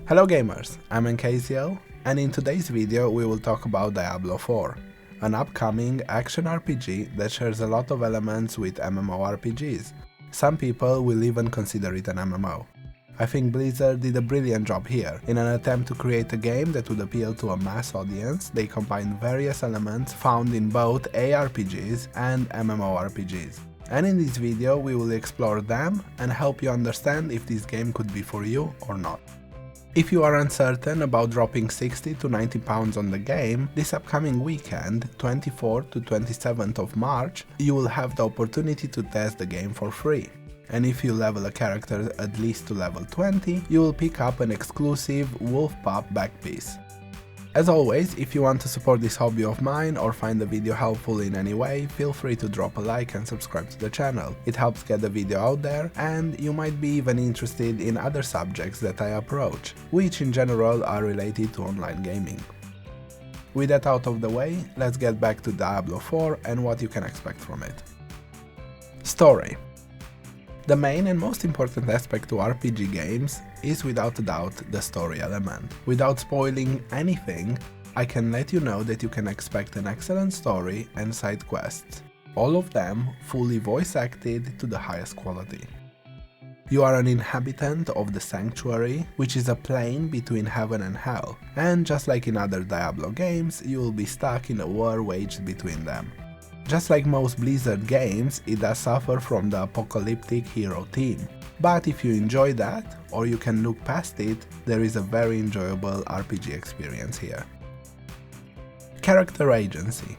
Hello gamers, I'm NKZL, and in today's video we will talk about Diablo 4, an upcoming action RPG that shares a lot of elements with MMORPGs. Some people will even consider it an MMO. I think Blizzard did a brilliant job here. In an attempt to create a game that would appeal to a mass audience, they combined various elements found in both ARPGs and MMORPGs. And in this video we will explore them and help you understand if this game could be for you or not. If you are uncertain about dropping 60 to 90 pounds on the game, this upcoming weekend, 24th to 27th of March, you will have the opportunity to test the game for free. And if you level a character at least to level 20, you will pick up an exclusive Wolf Pup backpiece. As always, if you want to support this hobby of mine or find the video helpful in any way, feel free to drop a like and subscribe to the channel. It helps get the video out there, and you might be even interested in other subjects that I approach, which in general are related to online gaming. With that out of the way, let's get back to Diablo 4 and what you can expect from it. Story. The main and most important aspect to RPG games is without a doubt the story element. Without spoiling anything, I can let you know that you can expect an excellent story and side quests, all of them fully voice acted to the highest quality. You are an inhabitant of the Sanctuary, which is a plane between heaven and hell, and just like in other Diablo games, you will be stuck in a war waged between them. Just like most Blizzard games, it does suffer from the apocalyptic hero theme. But if you enjoy that, or you can look past it, there is a very enjoyable RPG experience here. Character agency.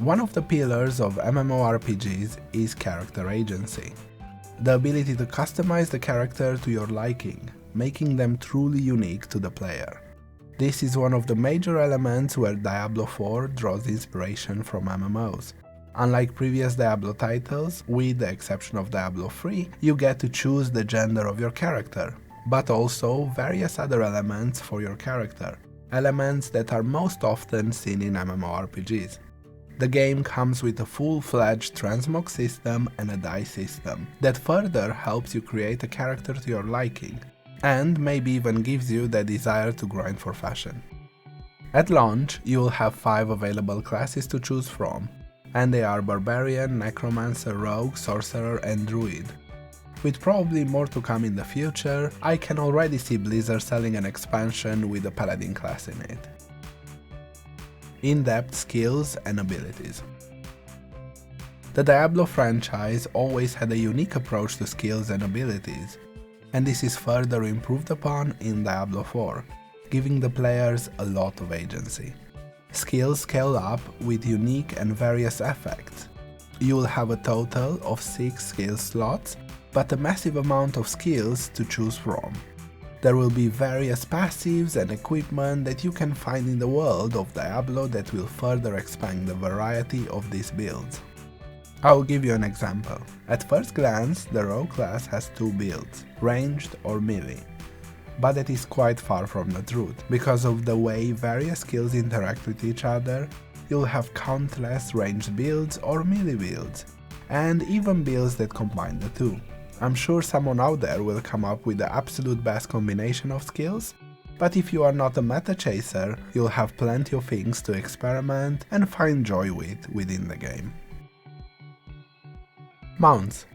One of the pillars of MMORPGs is character agency. The ability to customize the character to your liking, making them truly unique to the player. This is one of the major elements where Diablo 4 draws inspiration from MMOs. Unlike previous Diablo titles, with the exception of Diablo 3, you get to choose the gender of your character, but also various other elements for your character, elements that are most often seen in MMORPGs. The game comes with a full-fledged transmog system and a die system that further helps you create a character to your liking, and maybe even gives you the desire to grind for fashion. At launch, you will have 5 available classes to choose from, and they are Barbarian, Necromancer, Rogue, Sorcerer and Druid. With probably more to come in the future, I can already see Blizzard selling an expansion with a Paladin class in it. In-Dept skills and abilities. The Diablo franchise always had a unique approach to skills and abilities, and this is further improved upon in Diablo 4, giving the players a lot of agency. Skills scale up with unique and various effects. You will have a total of 6 skill slots, but a massive amount of skills to choose from. There will be various passives and equipment that you can find in the world of Diablo that will further expand the variety of these builds. I'll give you an example. At first glance, the Rogue class has 2 builds, ranged or melee. But that is quite far from the truth. Because of the way various skills interact with each other, you'll have countless ranged builds or melee builds, and even builds that combine the two. I'm sure someone out there will come up with the absolute best combination of skills, but if you are not a meta chaser, you'll have plenty of things to experiment and find joy with within the game. Mounts.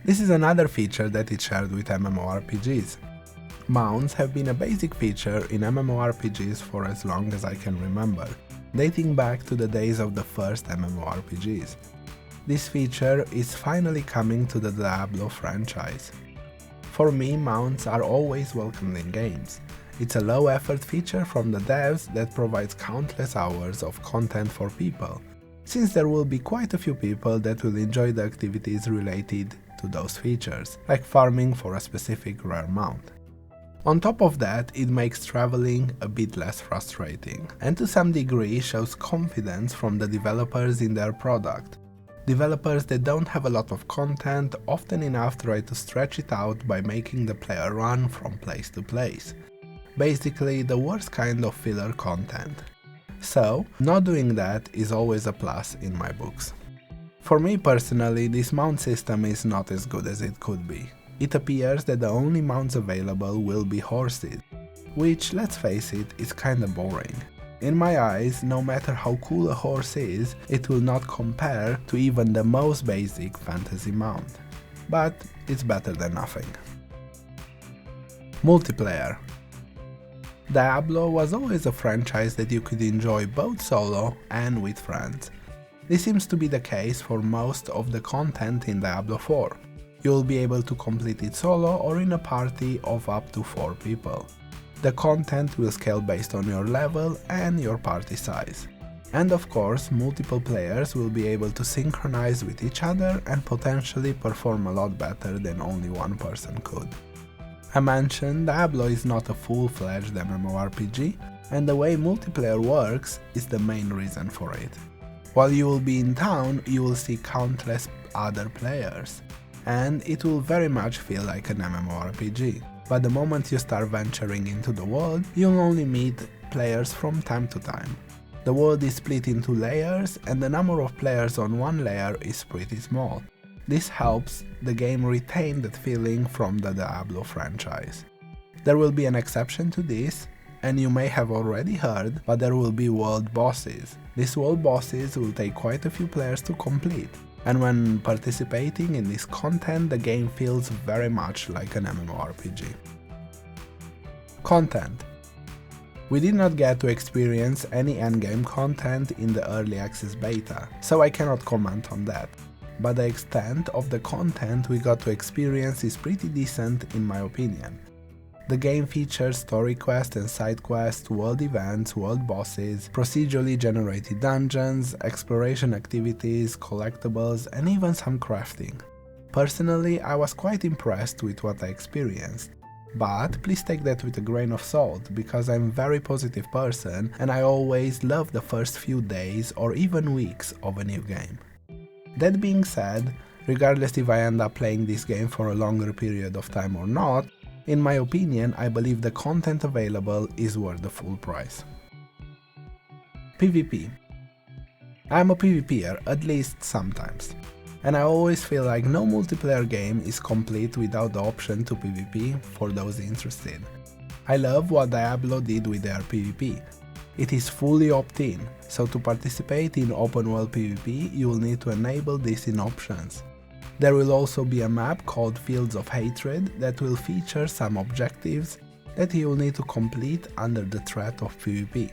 This is another feature that is shared with MMORPGs. Mounts have been a basic feature in MMORPGs for as long as I can remember, dating back to the days of the first MMORPGs. This feature is finally coming to the Diablo franchise. For me, mounts are always welcomed in games. It's a low-effort feature from the devs that provides countless hours of content for people, since there will be quite a few people that will enjoy the activities related to those features, like farming for a specific rare mount. On top of that, it makes traveling a bit less frustrating, and to some degree shows confidence from the developers in their product. Developers that don't have a lot of content often enough try to stretch it out by making the player run from place to place. Basically, the worst kind of filler content. So, not doing that is always a plus in my books. For me personally, this mount system is not as good as it could be. It appears that the only mounts available will be horses, which, let's face it, is kinda boring. In my eyes, no matter how cool a horse is, it will not compare to even the most basic fantasy mount. But it's better than nothing. Multiplayer. Diablo was always a franchise that you could enjoy both solo and with friends. This seems to be the case for most of the content in Diablo 4. You will be able to complete it solo or in a party of up to 4 people. The content will scale based on your level and your party size. And of course, multiple players will be able to synchronize with each other and potentially perform a lot better than only one person could. I mentioned Diablo is not a full-fledged MMORPG, and the way multiplayer works is the main reason for it. While you will be in town, you will see countless other players, and it will very much feel like an MMORPG. But the moment you start venturing into the world, you'll only meet players from time to time. The world is split into layers, and the number of players on one layer is pretty small. This helps the game retain that feeling from the Diablo franchise. There will be an exception to this, and you may have already heard, but there will be world bosses. These world bosses will take quite a few players to complete, and when participating in this content, the game feels very much like an MMORPG. Content. We did not get to experience any endgame content in the early access beta, so I cannot comment on that. But the extent of the content we got to experience is pretty decent in my opinion. The game features story quests and side quests, world events, world bosses, procedurally generated dungeons, exploration activities, collectibles, and even some crafting. Personally, I was quite impressed with what I experienced. But please take that with a grain of salt, because I'm a very positive person and I always love the first few days or even weeks of a new game. That being said, regardless if I end up playing this game for a longer period of time or not, in my opinion, I believe the content available is worth the full price. PvP. I'm a PvPer, at least sometimes, and I always feel like no multiplayer game is complete without the option to PvP for those interested. I love what Diablo did with their PvP. It is fully opt-in, so to participate in open world PvP you will need to enable this in options. There will also be a map called Fields of Hatred that will feature some objectives that you will need to complete under the threat of PvP.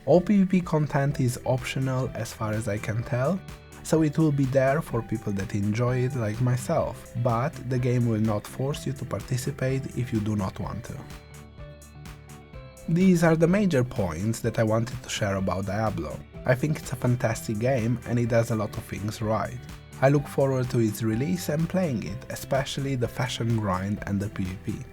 All PvP content is optional as far as I can tell, so it will be there for people that enjoy it like myself, but the game will not force you to participate if you do not want to. These are the major points that I wanted to share about Diablo. I think it's a fantastic game and it does a lot of things right. I look forward to its release and playing it, especially the fashion grind and the PvP.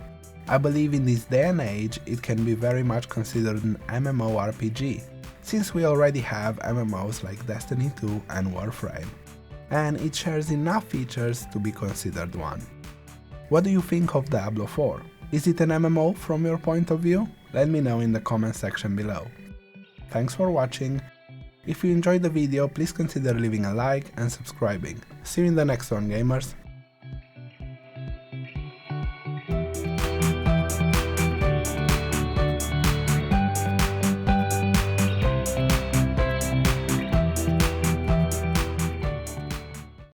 I believe in this day and age it can be very much considered an MMORPG, since we already have MMOs like Destiny 2 and Warframe, and it shares enough features to be considered one. What do you think of Diablo 4? Is it an MMO from your point of view? Let me know in the comment section below. Thanks for watching. If you enjoyed the video, please consider leaving a like and subscribing. See you in the next one, gamers!